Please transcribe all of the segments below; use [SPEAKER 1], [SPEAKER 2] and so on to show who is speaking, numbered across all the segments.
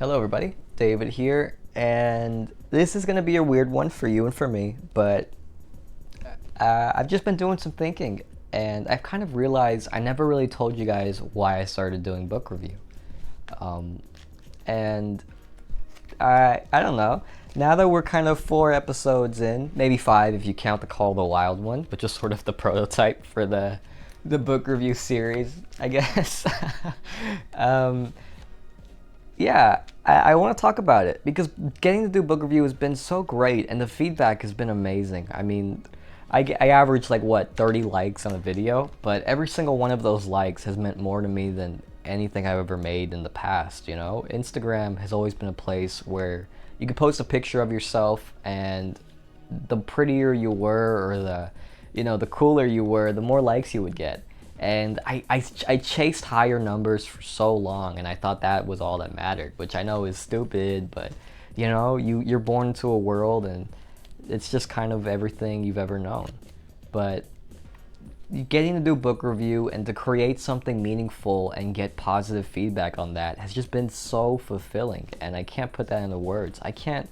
[SPEAKER 1] Hello, everybody. David here, and this is going to be a weird one for you and for me, but I've just been doing some thinking, and I've kind of realized I never really told you guys why I started doing book review. Um, and I don't know. Now that we're kind of 4 episodes in, maybe 5 if you count the Call of the Wild one, which is sort of the prototype for the book review series, I guess. um, yeah, I want to talk about it because getting to do book review has been so great and the feedback has been amazing. I mean, I average like what, 30 likes on a video, but every single one of those likes has meant more to me than anything I've ever made in the past, you know? Instagram has always been a place where you could post a picture of yourself and the prettier you were or the cooler you were, the more likes you would get. And I chased higher numbers for so long, and I thought that was all that mattered, which I know is stupid, but you're born into a world, and it's just kind of everything you've ever known. But getting to do book review and to create something meaningful and get positive feedback on that has just been so fulfilling, and I can't put that into words. I can't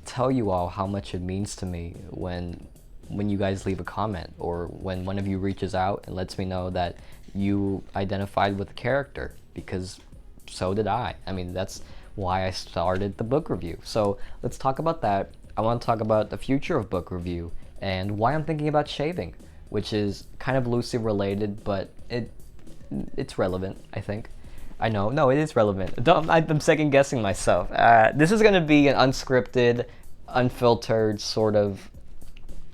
[SPEAKER 1] tell you all how much it means to me when you guys leave a comment or when one of you reaches out and lets me know that you identified with the character, because so did I. I mean, that's why I started the book review. So let's talk about that. I want to talk about the future of book review and why I'm thinking about shaving, which is kind of loosely related, but it's relevant, I think. I know, no, it is relevant. I'm second guessing myself. This is going to be an unscripted, unfiltered sort of,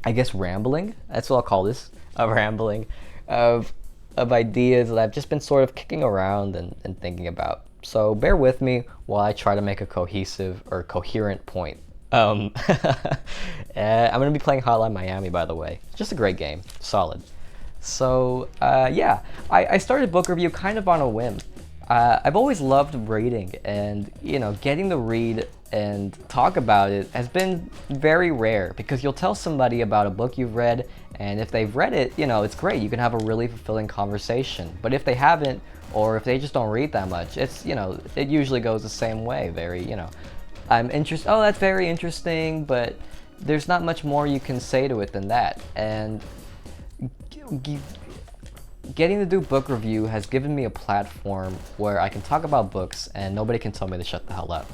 [SPEAKER 1] I guess, rambling. That's what I'll call this, a rambling of ideas that I've just been sort of kicking around and thinking about. So bear with me while I try to make a cohesive or coherent point. I'm going to be playing Hotline Miami, by the way. Just a great game. Solid. So, yeah, I started book review kind of on a whim. I've always loved reading, and, getting to read and talk about it has been very rare, because you'll tell somebody about a book you've read, and if they've read it, it's great. You can have a really fulfilling conversation. But if they haven't, or if they just don't read that much, it's, it usually goes the same way. Very, I'm interested. Oh, that's very interesting, but there's not much more you can say to it than that. And getting to do book review has given me a platform where I can talk about books and nobody can tell me to shut the hell up,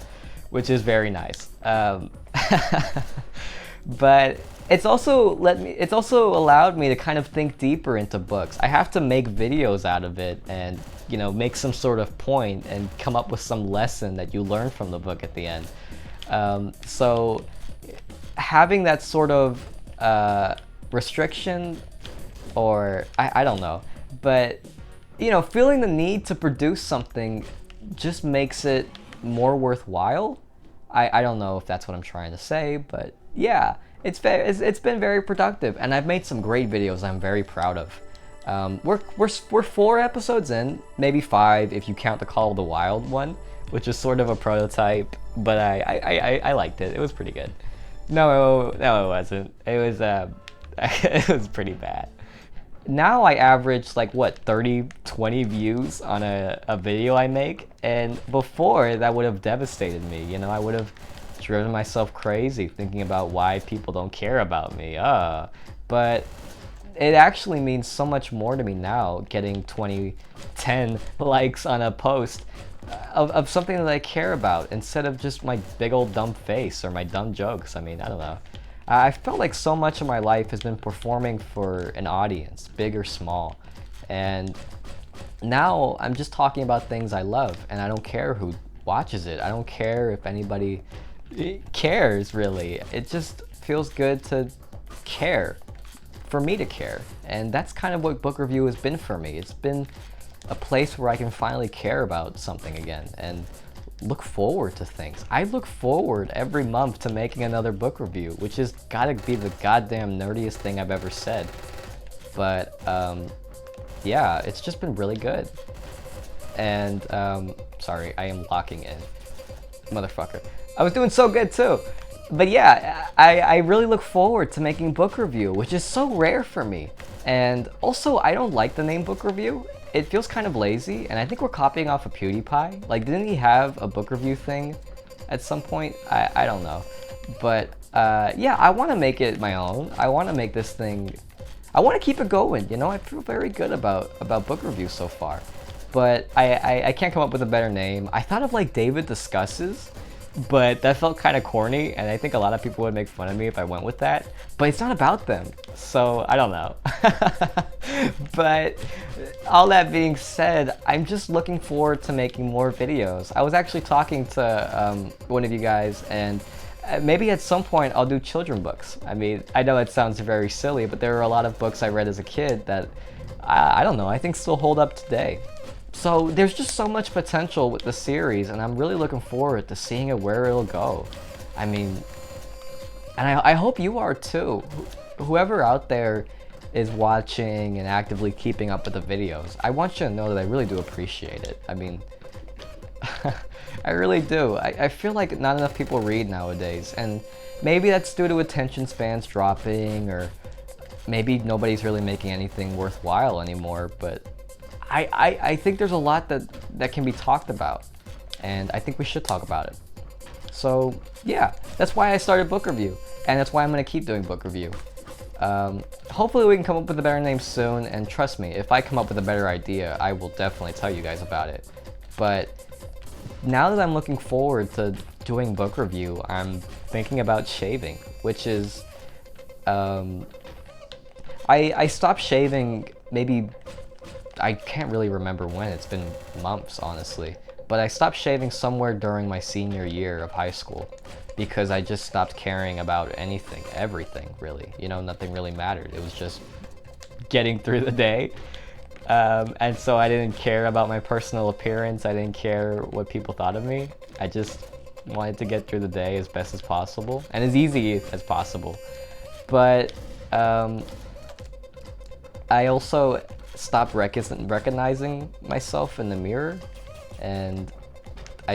[SPEAKER 1] which is very nice. But it's also allowed me to kind of think deeper into books. I have to make videos out of it and make some sort of point and come up with some lesson that you learn from the book at the end. So having that sort of restriction, or I don't know, but feeling the need to produce something just makes it more worthwhile. I don't know if that's what I'm trying to say, but yeah, it's been very productive, and I've made some great videos I'm very proud of. We're 4 episodes in, maybe 5 if you count the Call of the Wild one, which is sort of a prototype, but I liked it. It was pretty good. No, it wasn't. It was it was pretty bad. Now I average like what, 30, 20 views on a video I make, and before that would have devastated me. I would have driven myself crazy thinking about why people don't care about me. But it actually means so much more to me now, getting 10 likes on a post of something that I care about, instead of just my big old dumb face or my dumb jokes. I mean, I don't know. I felt like so much of my life has been performing for an audience, big or small. And now I'm just talking about things I love, and I don't care who watches it. I don't care if anybody cares, really. It just feels good to care, for me to care. And that's kind of what book review has been for me. It's been a place where I can finally care about something again and look forward to things. I look forward every month to making another book review, which has gotta be the goddamn nerdiest thing I've ever said. But yeah, it's just been really good. And sorry, I am locking in. Motherfucker. I was doing so good too. But yeah, I really look forward to making book review, which is so rare for me. And also, I don't like the name book review. it feels kind of lazy, and I think we're copying off of PewDiePie. Like, didn't he have a book review thing at some point? I don't know. But yeah, I want to make it my own. I want to make this thing, I want to keep it going, you know? I feel very good about book reviews so far. But I can't come up with a better name. I thought of like David Discusses, but that felt kind of corny, and I think a lot of people would make fun of me if I went with that. But it's not about them, so I don't know. But all that being said, I'm just looking forward to making more videos. I was actually talking to one of you guys, and maybe at some point I'll do children books. I mean, I know it sounds very silly, but there are a lot of books I read as a kid that, I don't know, I think still hold up today. So there's just so much potential with the series, and I'm really looking forward to seeing it where it'll go. I mean, and I hope you are too. Whoever out there is watching and actively keeping up with the videos, I want you to know that I really do appreciate it. I mean, I really do. I feel like not enough people read nowadays, and maybe that's due to attention spans dropping, or maybe nobody's really making anything worthwhile anymore, but I think there's a lot that can be talked about, and I think we should talk about it. So yeah, that's why I started book review, and that's why I'm going to keep doing book review. Hopefully we can come up with a better name soon, and trust me, if I come up with a better idea, I will definitely tell you guys about it. But now that I'm looking forward to doing book review, I'm thinking about shaving, which is, I stopped shaving maybe, I can't really remember when, it's been months honestly, but I stopped shaving somewhere during my senior year of high school because I just stopped caring about anything, everything really, you know, nothing really mattered. It was just getting through the day. And so I didn't care about my personal appearance, I didn't care what people thought of me. I just wanted to get through the day as best as possible, and as easy as possible. But I also stopped recognizing myself in the mirror, and I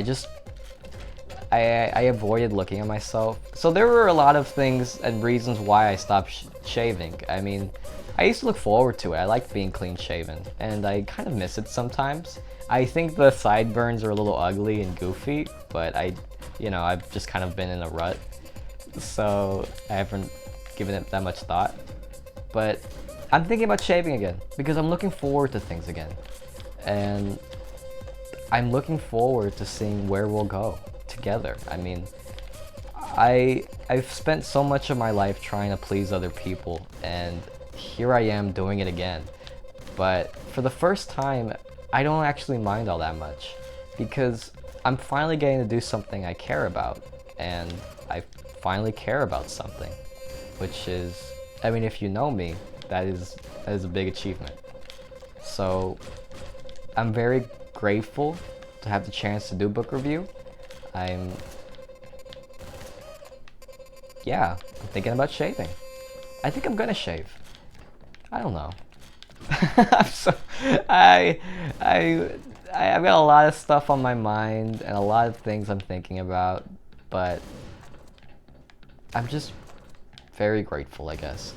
[SPEAKER 1] avoided looking at myself. So there were a lot of things and reasons why I stopped shaving. I mean, I used to look forward to it. I liked being clean shaven, and I kind of miss it sometimes. I think the sideburns are a little ugly and goofy, but you know, I've just kind of been in a rut, so I haven't given it that much thought. But I'm thinking about shaving again because I'm looking forward to things again, and I'm looking forward to seeing where we'll go together. I mean, I've spent so much of my life trying to please other people, and here I am doing it again. But for the first time, I don't actually mind all that much because I'm finally getting to do something I care about, and I finally care about something, which is, I mean, if you know me, that is a big achievement. So I'm very grateful to have the chance to do book review. I'm thinking about shaving. I think I'm gonna shave. I don't know. I've got a lot of stuff on my mind and a lot of things I'm thinking about, but I'm just very grateful, I guess.